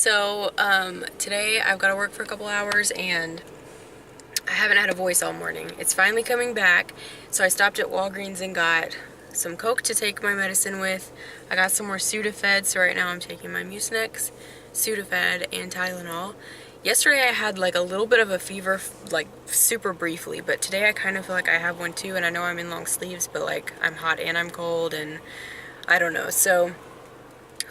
So, today I've got to work for a couple hours and I haven't had a voice all morning. It's finally coming back, so I stopped at Walgreens and got some Coke to take my medicine with. I got some more Sudafed, so right now I'm taking my Mucinex, Sudafed, and Tylenol. Yesterday I had like a little bit of a fever, like super briefly, but today I kind of feel like I have one too, and I know I'm in long sleeves, but like I'm hot and I'm cold, and I don't know. So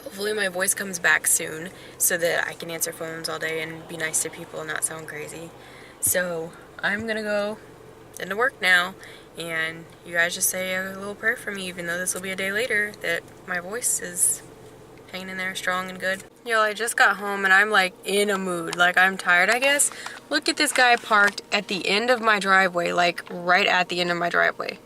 hopefully my voice comes back soon so that I can answer phones all day and be nice to people and not sound crazy. So I'm gonna go into work now, and you guys just say a little prayer for me, even though this will be a day later, that my voice is hanging in there strong and good. Y'all, I just got home and I'm like in a mood. Like, I'm tired, I guess. Look at this guy parked at the end of my driveway, like right at the end of my driveway.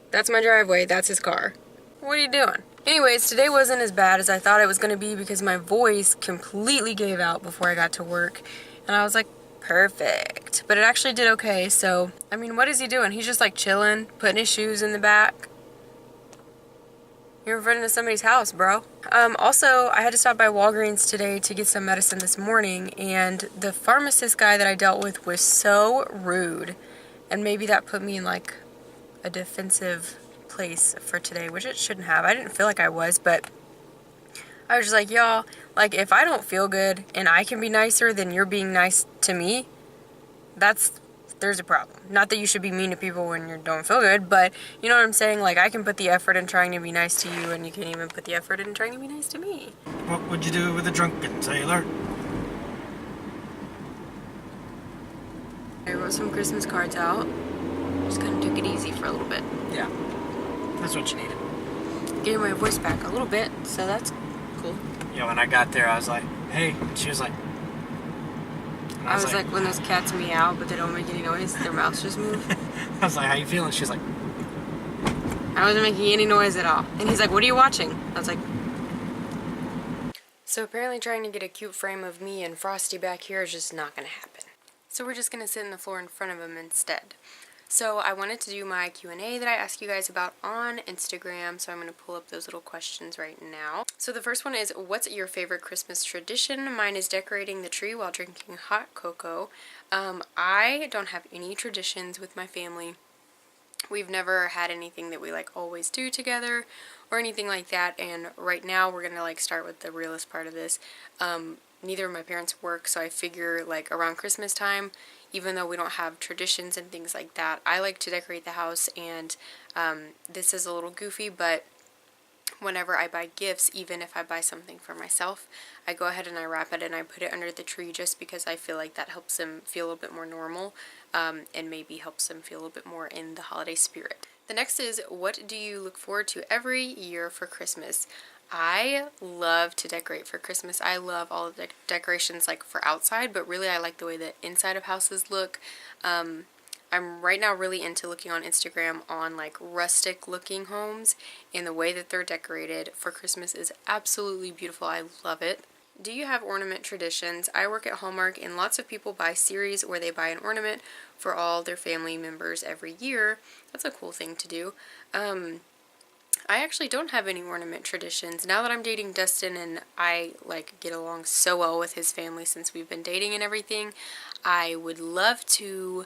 That's my driveway, that's his car. What are you doing? Anyways, today wasn't as bad as I thought it was going to be because my voice completely gave out before I got to work. And I was like, perfect. But it actually did okay, so, I mean, what is he doing? He's just like chilling, putting his shoes in the back. You're in front of somebody's house, bro. Also, I had to stop by Walgreens today to get some medicine this morning, and the pharmacist guy that I dealt with was so rude. And maybe that put me in like a defensive place for today, which it shouldn't have. I didn't feel like I was, but I was just like, y'all, like, if I don't feel good and I can be nicer than you're being nice to me, there's a problem. Not that you should be mean to people when you don't feel good, but you know what I'm saying? Like, I can put the effort in trying to be nice to you, and you can't even put the effort in trying to be nice to me. What would you do with a drunken sailor? I wrote some Christmas cards out. Just kind of took it easy for a little bit. Yeah, that's what you needed. Gave my voice back a little bit, so that's cool. Yeah, when I got there, I was like, hey. And she was like... I was like, when those cats meow, but they don't make any noise, their mouths just move. I was like, how you feeling? She's like... I wasn't making any noise at all. And he's like, what are you watching? I was like... So apparently trying to get a cute frame of me and Frosty back here is just not going to happen. So we're just going to sit in the floor in front of him instead. So I wanted to do my Q&A that I asked you guys about on Instagram, so I'm going to pull up those little questions right now. So the first one is, what's your favorite Christmas tradition? Mine is decorating the tree while drinking hot cocoa. I don't have any traditions with my family. We've never had anything that we like always do together or anything like that, and right now we're going to like start with the realest part of this. Neither of my parents work, so I figure like around Christmas time, even though we don't have traditions and things like that, I like to decorate the house, and this is a little goofy, but whenever I buy gifts, even if I buy something for myself, I go ahead and I wrap it and I put it under the tree just because I feel like that helps them feel a little bit more normal, and maybe helps them feel a little bit more in the holiday spirit. The next is, what do you look forward to every year for Christmas? I love to decorate for Christmas. I love all of the decorations like for outside, but really I like the way that inside of houses look. I'm right now really into looking on Instagram on like rustic looking homes, and the way that they're decorated for Christmas is absolutely beautiful. I love it. Do you have ornament traditions? I work at Hallmark, and lots of people buy series where they buy an ornament for all their family members every year. That's a cool thing to do. I actually don't have any ornament traditions. Now that I'm dating Dustin and I like get along so well with his family since we've been dating and everything, I would love to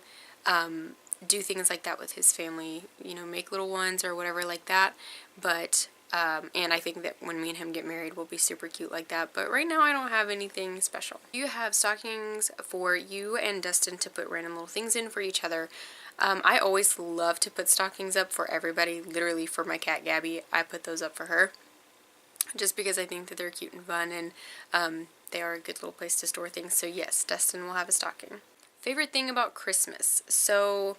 do things like that with his family, you know, make little ones or whatever like that, but and I think that when me and him get married we'll be super cute like that, but right now I don't have anything special. Do you have stockings for you and Dustin to put random little things in for each other? I always love to put stockings up for everybody. Literally for my cat Gabby, I put those up for her just because I think that they're cute and fun, and they are a good little place to store things. So yes, Dustin will have a stocking. Favorite thing about Christmas? So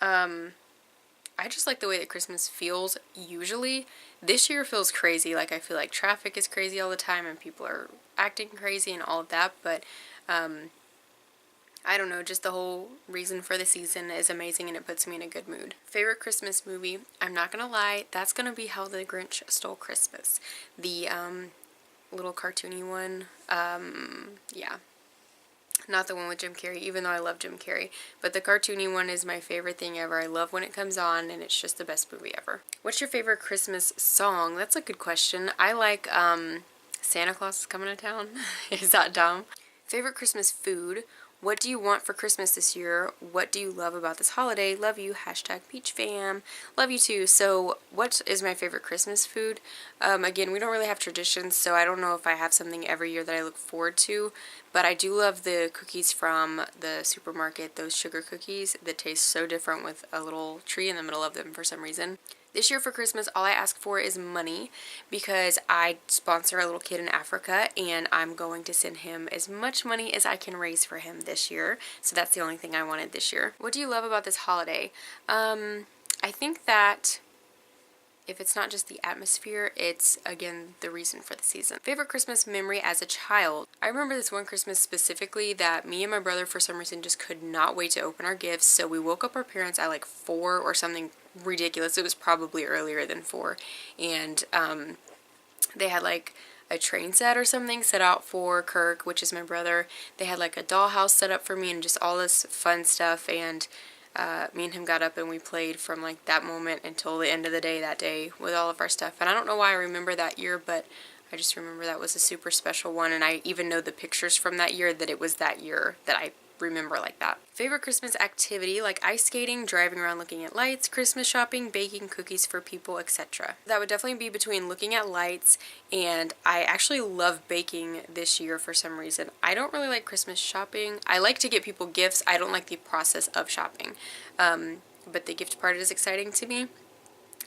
I just like the way that Christmas feels usually. This year feels crazy. Like, I feel like traffic is crazy all the time and people are acting crazy and all of that, but I don't know, just the whole reason for the season is amazing and it puts me in a good mood. Favorite Christmas movie? I'm not gonna lie, that's gonna be How the Grinch Stole Christmas. The little cartoony one. Yeah. Not the one with Jim Carrey, even though I love Jim Carrey. But the cartoony one is my favorite thing ever. I love when it comes on, and it's just the best movie ever. What's your favorite Christmas song? That's a good question. I like Santa Claus is coming to town. Is that dumb? Favorite Christmas food? What do you want for Christmas this year? What do you love about this holiday? Love you. Hashtag Peach Fam. Love you too. So what is my favorite Christmas food? Again, we don't really have traditions, so I don't know if I have something every year that I look forward to, but I do love the cookies from the supermarket, those sugar cookies that taste so different with a little tree in the middle of them for some reason. This year for Christmas, all I ask for is money because I sponsor a little kid in Africa and I'm going to send him as much money as I can raise for him this year. So that's the only thing I wanted this year. What do you love about this holiday? I think that if it's not just the atmosphere, it's, again, the reason for the season. Favorite Christmas memory as a child? I remember this one Christmas specifically that me and my brother, for some reason, just could not wait to open our gifts. So we woke up our parents at like 4 or something ridiculous. It was probably earlier than 4. And they had like a train set or something set out for Kirk, which is my brother. They had like a dollhouse set up for me and just all this fun stuff. And me and him got up and we played from like that moment until the end of the day that day with all of our stuff. And I don't know why I remember that year, but I just remember that was a super special one. And I even know the pictures from that year that it was that year that I remember like that. Favorite Christmas activity, like ice skating, driving around looking at lights, Christmas shopping, baking cookies for people, etc. That would definitely be between looking at lights, and I actually love baking this year for some reason. I don't really like Christmas shopping. I like to get people gifts. I don't like the process of shopping. But the gift part is exciting to me.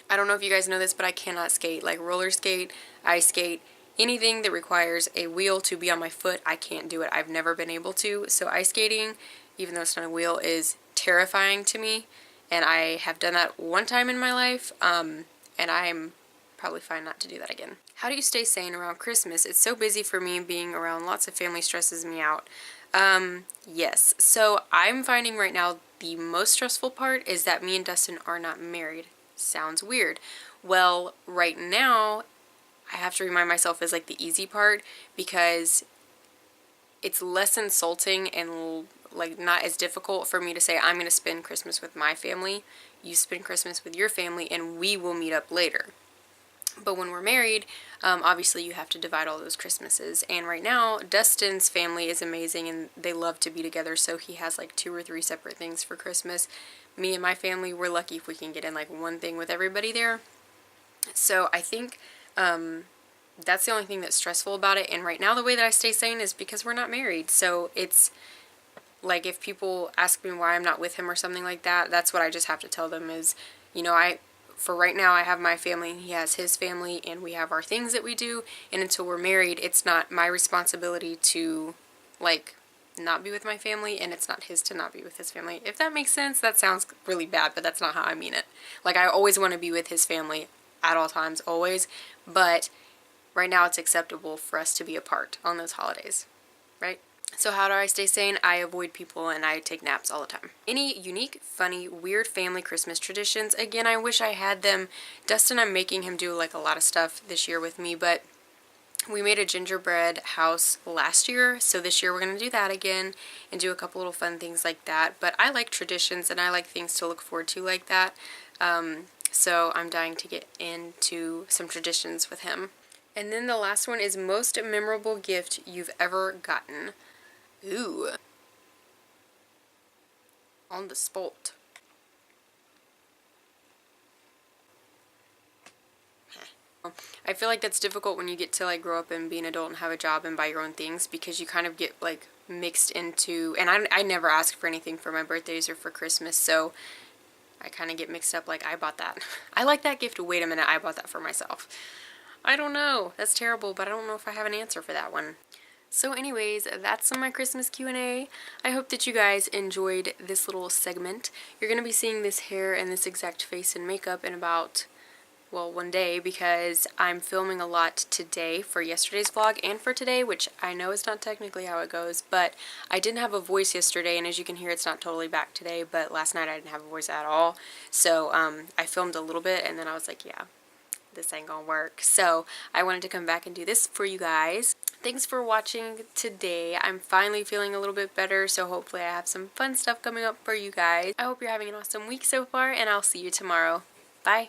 I don't know if you guys know this, but I cannot skate. Like roller skate, ice skate, anything that requires a wheel to be on my foot, I can't do it. I've never been able to. So ice skating, even though it's not a wheel, is terrifying to me. And I have done that one time in my life, and I'm probably fine not to do that again. How do you stay sane around Christmas? It's so busy for me. Being around lots of family stresses me out. Yes. So I'm finding right now the most stressful part is that me and Dustin are not married. Sounds weird. Well, right now, I have to remind myself is like the easy part because it's less insulting and like not as difficult for me to say I'm going to spend Christmas with my family, you spend Christmas with your family, and we will meet up later. But when we're married, obviously you have to divide all those Christmases. And right now, Dustin's family is amazing and they love to be together, so he has like 2 or 3 separate things for Christmas. Me and my family, we're lucky if we can get in like one thing with everybody there. So I think that's the only thing that's stressful about it. And right now the way that I stay sane is because we're not married. So it's like if people ask me why I'm not with him or something like that, that's what I just have to tell them is, you know, for right now I have my family and he has his family and we have our things that we do. And until we're married, it's not my responsibility to like not be with my family, and it's not his to not be with his family. If that makes sense, that sounds really bad, but that's not how I mean it. Like I always want to be with his family at all times, always, but right now it's acceptable for us to be apart on those holidays, right? So how do I stay sane? I avoid people and I take naps all the time. Any unique, funny, weird family Christmas traditions? Again, I wish I had them. Dustin, I'm making him do like a lot of stuff this year with me, but we made a gingerbread house last year, so this year we're going to do that again and do a couple little fun things like that. But I like traditions and I like things to look forward to like that. So I'm dying to get into some traditions with him. And then the last one is most memorable gift you've ever gotten. Ooh. On the spot. I feel like that's difficult when you get to like grow up and be an adult and have a job and buy your own things, because you kind of get like mixed into, and I never ask for anything for my birthdays or for Christmas, so I kind of get mixed up like I bought that. I like that gift. Wait a minute, I bought that for myself. I don't know. That's terrible, but I don't know if I have an answer for that one. So anyways, that's my Christmas Q&A. I hope that you guys enjoyed this little segment. You're going to be seeing this hair and this exact face and makeup in about, well, one day, because I'm filming a lot today for yesterday's vlog and for today, which I know is not technically how it goes, but I didn't have a voice yesterday, and as you can hear, it's not totally back today, but last night I didn't have a voice at all. So I filmed a little bit, and then I was like, yeah, this ain't gonna work. So I wanted to come back and do this for you guys. Thanks for watching today. I'm finally feeling a little bit better, so hopefully I have some fun stuff coming up for you guys. I hope you're having an awesome week so far, and I'll see you tomorrow. Bye.